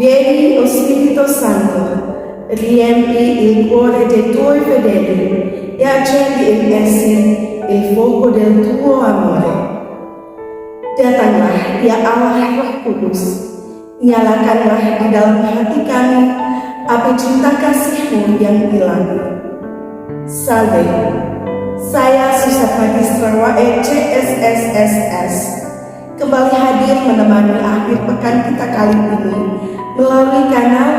Vieni, o Spirito Santo, riempi il cuore dei tuoi fedeli e accendi in essi il fuoco del tuo amore. Datanglah, ya Allah Roh Kudus, nyalakanlah di dalam hati kami api cinta kasih-Mu yang ilahi. Salve, saya Susapati Srawae CSSSS kembali hadir menemani akhir pekan kita kali ini melalui kanal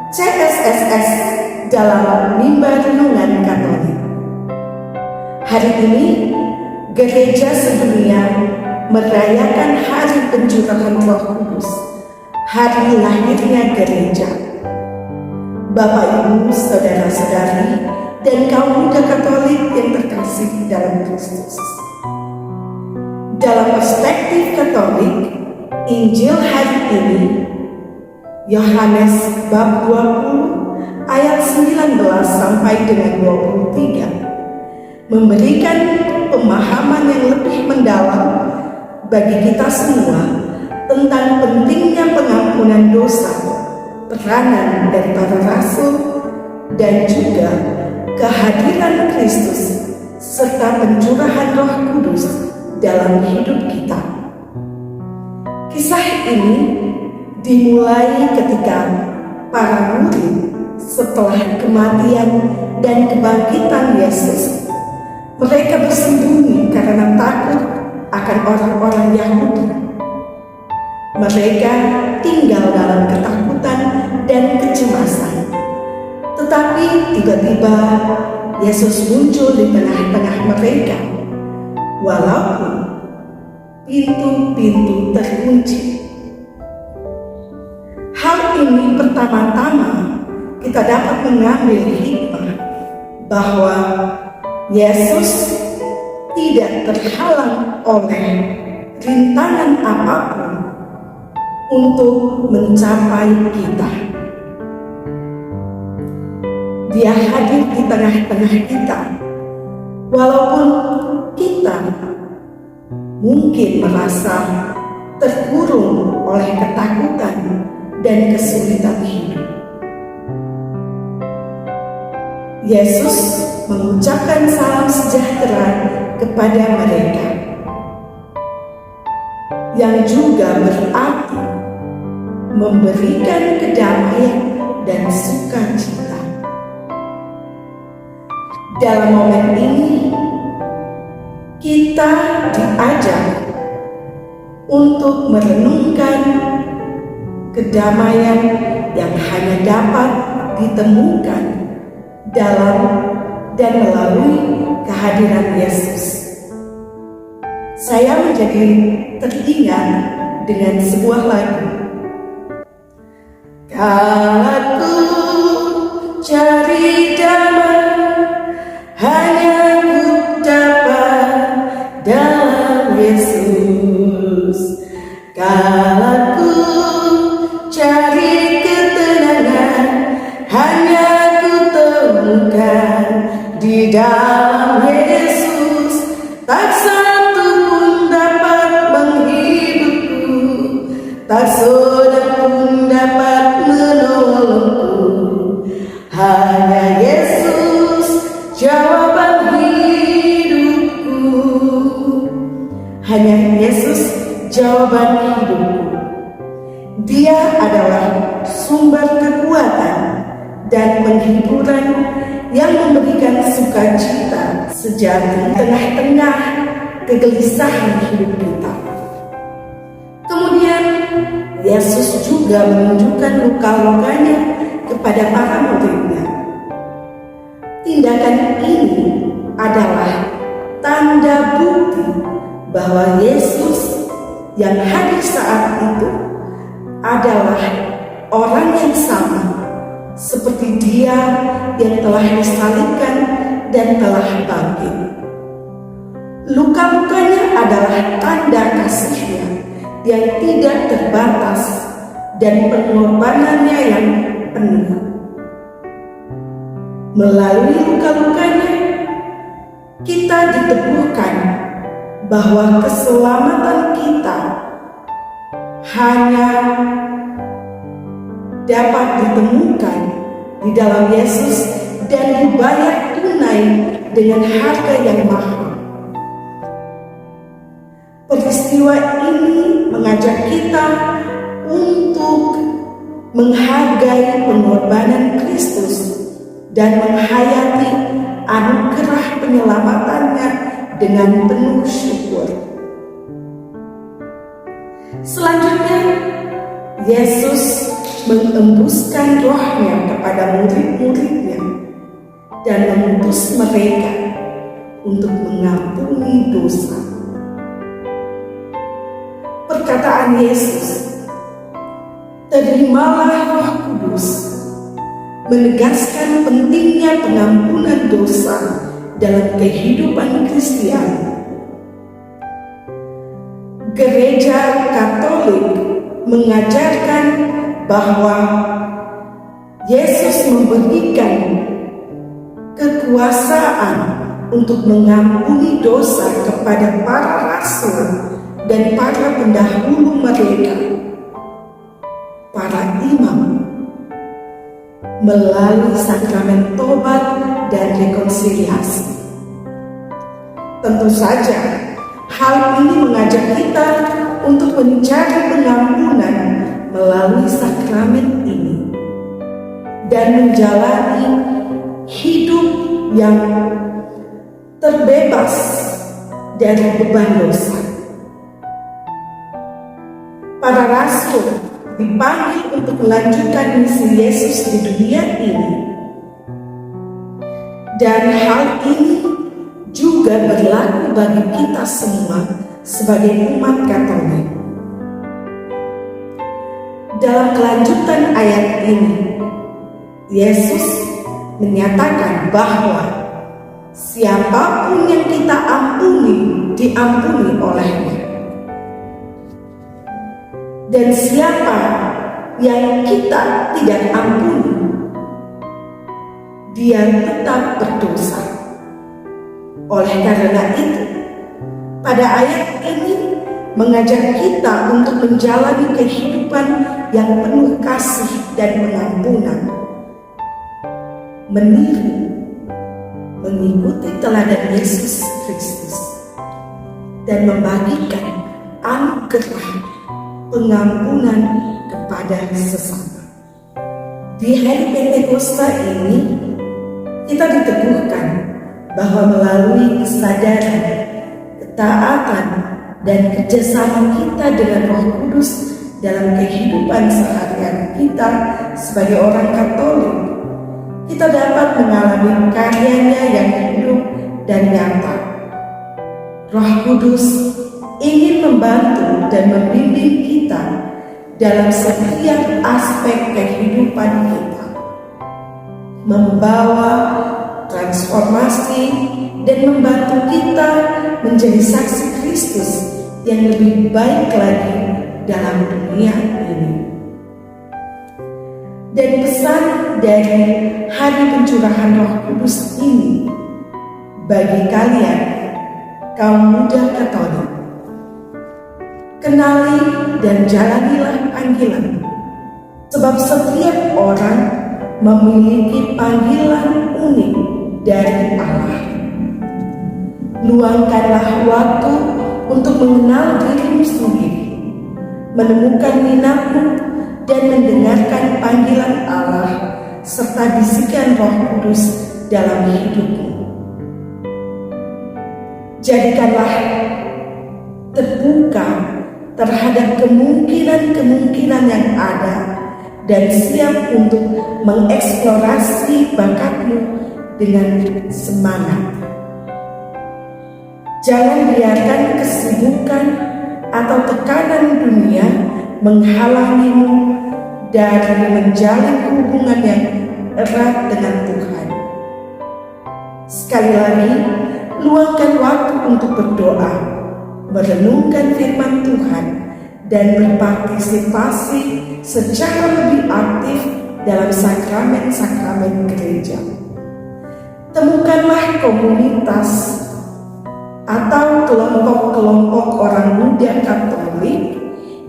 CSSS dalam Mimbar Renungan Katolik. Hari ini gereja sedunia merayakan Hari Pencurahan Roh Kudus, hari lahirnya gereja. Bapak, Ibu, saudara-saudari, dan kaum muda Katolik yang terkasih dalam Kristus. Dalam perspektif Katolik, Injil hari ini, Yohanes bab 20 ayat 19 sampai dengan 23, memberikan pemahaman yang lebih mendalam bagi kita semua tentang pentingnya pengampunan dosa, peranan dari para rasul, dan juga kehadiran Kristus serta pencurahan Roh Kudus dalam hidup kita. Kisah ini dimulai ketika para murid setelah kematian dan kebangkitan Yesus, mereka bersembunyi karena takut akan orang-orang Yahudi. Mereka tinggal dalam ketakutan dan kecemasan. Tetapi tiba-tiba Yesus muncul di tengah-tengah mereka, walaupun pintu-pintu terkunci. Hal ini pertama-tama kita dapat mengambil hikmah bahwa Yesus tidak terhalang oleh rintangan apapun untuk mencapai kita. Dia hadir di tengah-tengah kita, walaupun kita mungkin merasa terkurung oleh ketakutan dan kesulitan hidup. Yesus mengucapkan salam sejahtera kepada mereka, yang juga berarti memberikan kedamaian dan sukacita. Dalam momen ini, kita diajak untuk merenungkan kedamaian yang hanya dapat ditemukan dalam dan melalui kehadiran Yesus. Saya menjadi teringat dengan sebuah lagu. Kalau cari damai, hanya ku dapat dalam Yesus. Kalau ku cari ketenangan, hanya ku temukan di dalam Yesus. Tak satu pun dapat menghidupku, tak seorang pun dapat menolongku. Hanya Yesus jawaban hidupku. Hanya Yesus jawaban hidupku. Dia adalah sumber kekuatan dan penghiburan yang memberikan sukacita sejati tengah-tengah kegelisahan hidup kita. Kemudian Yesus juga menunjukkan luka-lukanya kepada para muridnya. Tindakan ini adalah tanda bukti bahwa Yesus yang hadir saat itu adalah orang yang sama seperti Dia yang telah disalibkan dan telah bangkit. Luka-lukanya adalah tanda kasih-Nya yang tidak terbatas dan pengorbanannya yang penuh. Melalui luka-lukanya, kita diteguhkan bahwa keselamatan kita hanya dapat ditemukan di dalam Yesus dan dibayar tunai dengan harga yang mahal. Peristiwa ini mengajak kita untuk menghargai pengorbanan Kristus dan menghayati anugerah penyelamatannya dengan penuh syukur. Selanjutnya, Yesus mengembuskan rohnya kepada murid-muridnya dan mengutus mereka untuk mengampuni dosa. Perkataan Yesus, "Terimalah Roh Kudus," menegaskan pentingnya pengampunan dosa dalam kehidupan Kristiani. Gereja Katolik mengajarkan bahwa Yesus memberikan kekuasaan untuk mengampuni dosa kepada para rasul dan para pendahulu mereka, para imam, melalui sakramen tobat dan rekonsiliasi. Tentu saja, hal ini mengajak kita untuk mencari pengampunan melalui sakramen ini dan menjalani hidup yang terbebas dari beban dosa. Para rasul dipanggil untuk melanjutkan misi Yesus di dunia ini, dan hal ini juga berlaku bagi kita semua sebagai umat Katolik. Dalam kelanjutan ayat ini, Yesus menyatakan bahwa siapapun yang kita ampuni, diampuni olehnya. Dan siapa yang kita tidak ampuni, dia tetap berdosa. Oleh karena itu, pada ayat ini mengajak kita untuk menjalani kehidupan yang penuh kasih dan pengampunan, meniru, mengikuti teladan Yesus Kristus, dan membagikan anugerah pengampunan kepada sesama. Di hari Pentakosta ini, kita diteguhkan bahwa melalui kesadaran, ketaatan, dan kerjasama kita dengan Roh Kudus dalam kehidupan sehari-hari kita sebagai orang Katolik, kita dapat mengalami karyanya yang hidup dan nyata. Roh Kudus ingin membantu dan membimbing kita dalam setiap aspek kehidupan kita, membawa transformasi dan membantu kita menjadi saksi Kristus yang lebih baik lagi dalam dunia ini. Dan pesan dari hari pencurahan Roh Kudus ini bagi kalian, kaum muda Katolik, kenali dan jalanilah panggilan, sebab setiap orang memiliki panggilan unik dari Allah. Luangkanlah waktu untuk mengenal dirimu sendiri, menemukan minatmu, dan mendengarkan panggilan Allah serta bisikan Roh Kudus dalam hidupmu. Jadikanlah terbuka terhadap kemungkinan-kemungkinan yang ada dan siap untuk mengeksplorasi bakatmu dengan semangat. Jangan biarkan kesibukan atau tekanan dunia menghalangimu dari menjalin hubungan yang erat dengan Tuhan. Sekali lagi, luangkan waktu untuk berdoa, merenungkan firman Tuhan, dan berpartisipasi secara lebih aktif dalam sakramen-sakramen gereja. Temukanlah komunitas atau kelompok-kelompok orang muda Katolik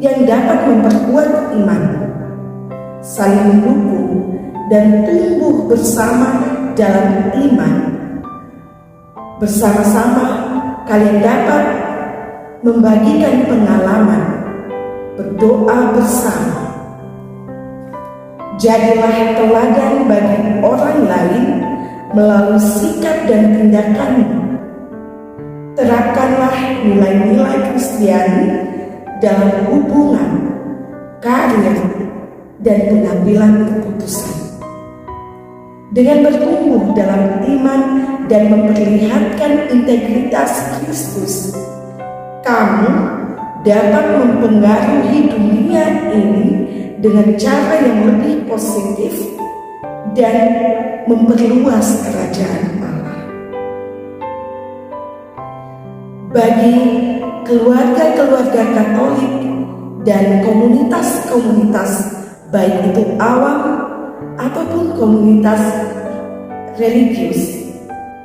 yang dapat memperkuat imanmu. saling mendukung, dan tumbuh bersama dalam iman. Bersama-sama kalian dapat membagikan pengalaman, berdoa bersama. Jadilah teladan bagi orang lain melalui sikap dan tindakanmu. Terapkanlah nilai-nilai Kristiani dalam hubungan, karir, dan pengambilan keputusan. Dengan bertumbuh dalam iman dan memperlihatkan integritas Kristus, kamu dapat mempengaruhi dunia ini dengan cara yang lebih positif dan memperluas kerajaan Allah. Bagi keluarga-keluarga Katolik dan komunitas-komunitas, baik itu awam ataupun komunitas religius,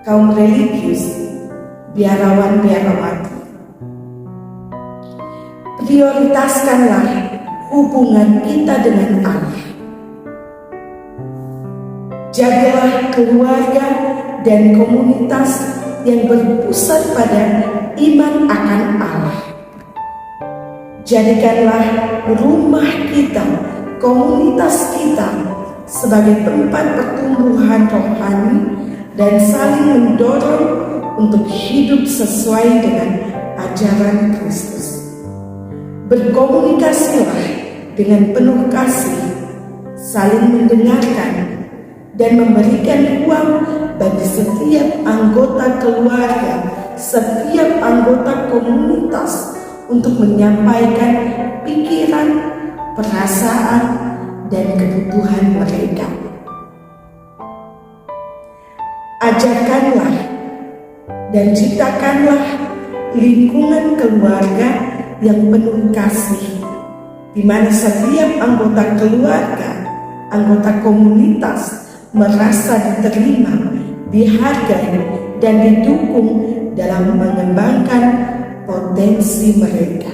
kaum religius, biarawan-biarawati, prioritaskanlah hubungan kita dengan Allah. Jadilah keluarga dan komunitas yang berpusat pada iman akan Allah. Jadikanlah rumah kita, komunitas kita sebagai tempat pertumbuhan rohani dan saling mendorong untuk hidup sesuai dengan ajaran Kristus. Berkomunikasilah dengan penuh kasih, saling mendengarkan, dan memberikan ruang bagi setiap anggota keluarga, setiap anggota komunitas untuk menyampaikan pikiran, perasaan, dan kebutuhan mereka. Ajarkanlah dan ciptakanlah lingkungan keluarga yang penuh kasih, di mana setiap anggota keluarga, anggota komunitas merasa diterima, dihargai, dan didukung dalam mengembangkan potensi mereka.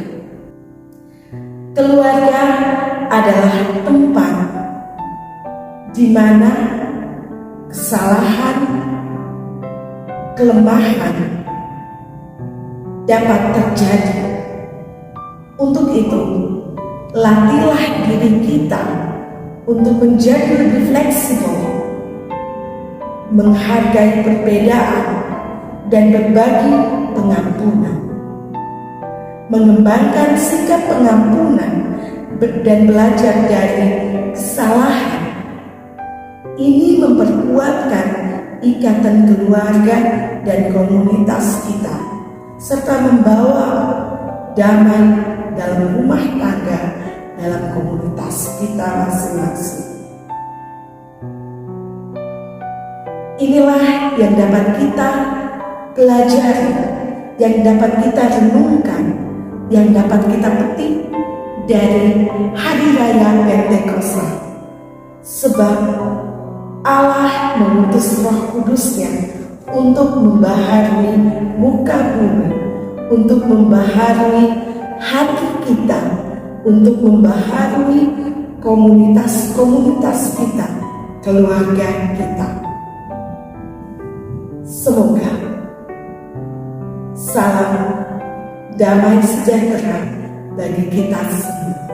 Keluarga adalah tempat di mana kesalahan, kelemahan dapat terjadi. Untuk itu, latihlah diri kita untuk menjadi lebih fleksibel, menghargai perbedaan, dan berbagi pengampunan. Mengembangkan sikap pengampunan dan belajar dari kesalahan ini memperkuatkan ikatan keluarga dan komunitas kita, serta membawa damai dalam rumah tangga, dalam komunitas kita masing-masing. Inilah yang dapat kita pelajari, yang dapat kita renungkan, yang dapat kita petik dari Hari Raya Pentakosta. Sebab Allah mengutus Roh Kudus-Nya untuk membaharui muka bumi, untuk membaharui hati kita, untuk membaharui komunitas-komunitas kita, keluarga kita. Semoga salam damai sejahtera bagi kita semua.